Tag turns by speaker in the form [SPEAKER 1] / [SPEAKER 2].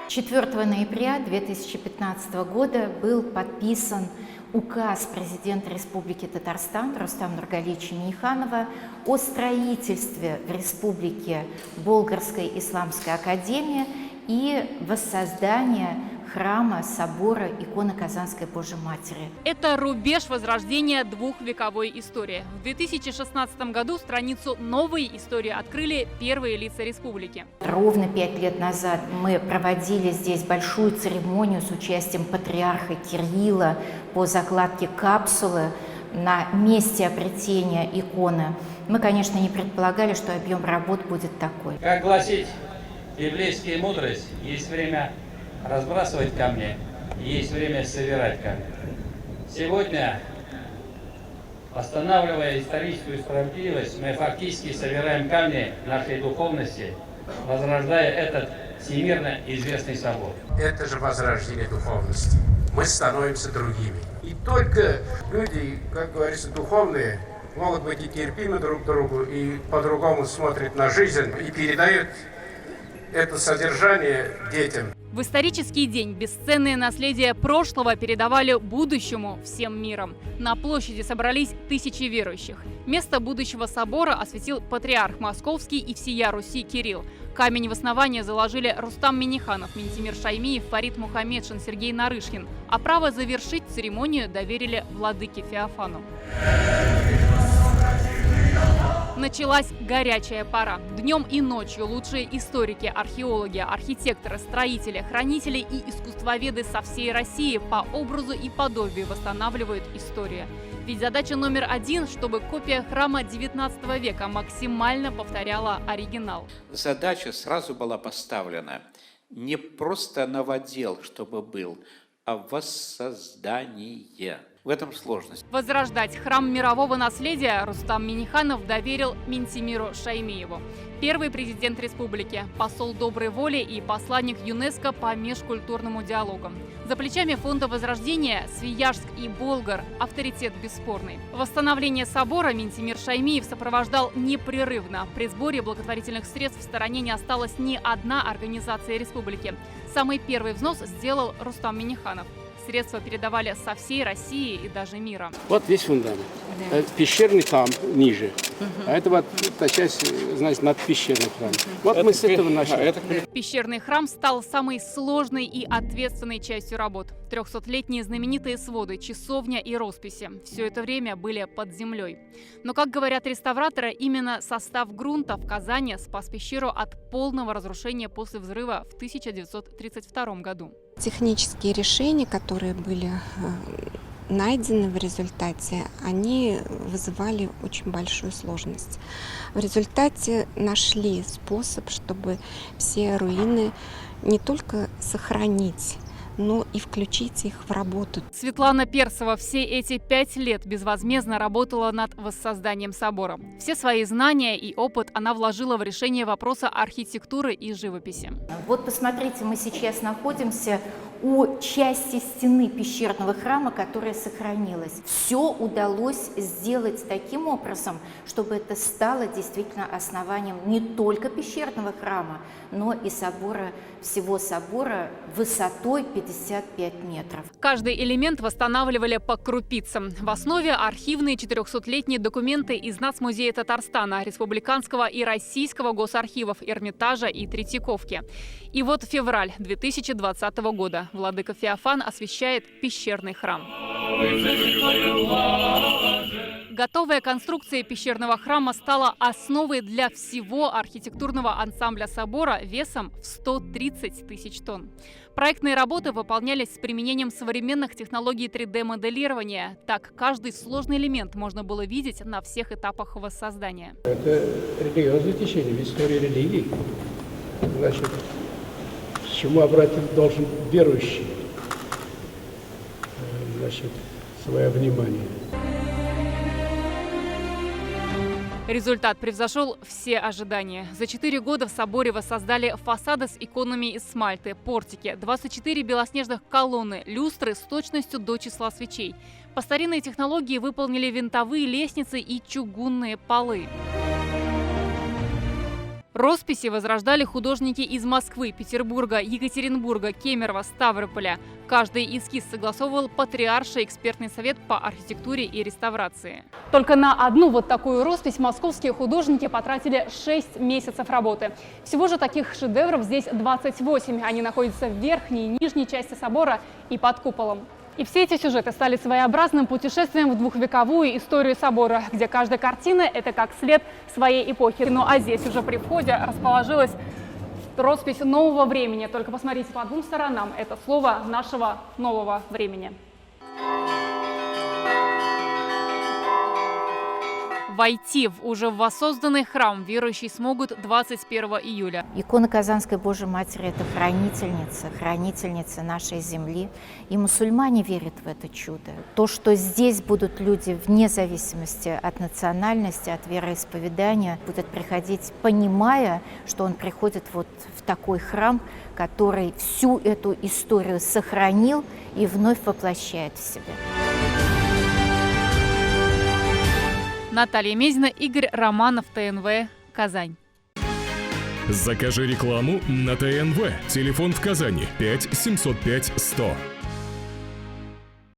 [SPEAKER 1] 4 ноября 2015 года был подписан указ президента Республики Татарстан Рустама Нургалиевича Минниханова о строительстве в республике Болгарской исламской академии и воссоздании храма, собора иконы Казанской Божьей Матери.
[SPEAKER 2] Это рубеж возрождения двухвековой истории. В 2016 году страницу новой истории открыли первые лица республики.
[SPEAKER 1] Ровно 5 лет назад мы проводили здесь большую церемонию с участием патриарха Кирилла по закладке капсулы на месте обретения иконы. Мы, конечно, не предполагали, что объем работ будет такой.
[SPEAKER 3] Как гласит библейская мудрость, есть время разбрасывать камни, есть время собирать камни. Сегодня, восстанавливая историческую справедливость, мы фактически собираем камни нашей духовности, возрождая этот всемирно известный собор.
[SPEAKER 4] Это же возрождение духовности. Мы становимся другими. И только люди, как говорится, духовные, могут быть и терпимы друг к другу, и по-другому смотрят на жизнь, и передают это содержание детям.
[SPEAKER 2] В исторический день бесценное наследие прошлого передавали будущему всем миром. На площади собрались тысячи верующих. Место будущего собора осветил патриарх Московский и всея Руси Кирилл. Камень в основание заложили Рустам Минниханов, Минтимир Шаймиев, Фарид Мухаммедшин, Сергей Нарышкин. А право завершить церемонию доверили владыке Феофану. Началась горячая пора. Днем и ночью лучшие историки, археологи, архитекторы, строители, хранители и искусствоведы со всей России по образу и подобию восстанавливают историю. Ведь задача номер один, чтобы копия храма 19 века максимально повторяла оригинал.
[SPEAKER 5] Задача сразу была поставлена не просто новодел, чтобы был, а воссоздание. В этом сложность.
[SPEAKER 2] Возрождать храм мирового наследия Рустам Минниханов доверил Минтимиру Шаймиеву. Первый президент республики, посол доброй воли и посланник ЮНЕСКО по межкультурному диалогу. За плечами фонда Возрождения Свияжск и Болгар – авторитет бесспорный. Восстановление собора Минтимир Шаймиев сопровождал непрерывно. При сборе благотворительных средств в стороне не осталась ни одна организация республики. Самый первый взнос сделал Рустам Минниханов. Средства передавали со всей России и даже мира.
[SPEAKER 6] Вот весь фундамент. Да. Пещерный там ниже. А это вот та часть, значит, над пещерным храмом. Вот это мы с этого начали.
[SPEAKER 2] Пещерный храм стал самой сложной и ответственной частью работ. 300-летние знаменитые своды, часовня и росписи. Все это время были под землей. Но, как говорят реставраторы, именно состав грунта в Казани спас пещеру от полного разрушения после взрыва в 1932 году.
[SPEAKER 7] Технические решения, которые были найдены в результате, они вызывали очень большую сложность. В результате нашли способ, чтобы все руины не только сохранить, но и включить их в работу.
[SPEAKER 2] Светлана Перцева все эти 5 лет безвозмездно работала над воссозданием собора. Все свои знания и опыт она вложила в решение вопроса архитектуры и живописи.
[SPEAKER 1] Вот посмотрите, мы сейчас находимся у части стены пещерного храма, которая сохранилась. Все удалось сделать таким образом, чтобы это стало действительно основанием не только пещерного храма, но и собора, всего собора высотой 55 метров.
[SPEAKER 2] Каждый элемент восстанавливали по крупицам. В основе архивные 400-летние документы из Нацмузея Татарстана, Республиканского и Российского госархивов, Эрмитажа и Третьяковки. И вот февраль 2020 года. Владыка Феофан освящает пещерный храм. Готовая конструкция пещерного храма стала основой для всего архитектурного ансамбля собора весом в 130 тысяч тонн. Проектные работы выполнялись с применением современных технологий 3D-моделирования. Так, каждый сложный элемент можно было видеть на всех этапах воссоздания.
[SPEAKER 6] Это религиозное течение в истории религии. Значит, к чему обратить должен верующий, значит, свое внимание.
[SPEAKER 2] Результат превзошел все ожидания. За 4 года в соборе воссоздали фасады с иконами из смальты, портики, 24 белоснежных колонны, люстры с точностью до числа свечей. По старинной технологии выполнили винтовые лестницы и чугунные полы. Росписи возрождали художники из Москвы, Петербурга, Екатеринбурга, Кемерово, Ставрополя. Каждый эскиз согласовывал Патриарший экспертный совет по архитектуре и реставрации. Только на одну вот такую роспись московские художники потратили 6 месяцев работы. Всего же таких шедевров здесь 28. Они находятся в верхней и нижней части собора и под куполом. И все эти сюжеты стали своеобразным путешествием в двухвековую историю собора, где каждая картина – это как след своей эпохи. Ну а здесь уже при входе расположилась роспись нового времени. Только посмотрите по двум сторонам – это слово нашего нового времени. Войти в уже воссозданный храм верующие смогут 21 июля.
[SPEAKER 1] Икона Казанской Божьей Матери – это хранительница нашей земли. И мусульмане верят в это чудо. То, что здесь будут люди вне зависимости от национальности, от вероисповедания, будут приходить, понимая, что он приходит вот в такой храм, который всю эту историю сохранил и вновь воплощает в себе.
[SPEAKER 2] Наталья Мезина, Игорь Романов, ТНВ, Казань.
[SPEAKER 8] Закажи рекламу на ТНВ. Телефон в Казани 5 705 100.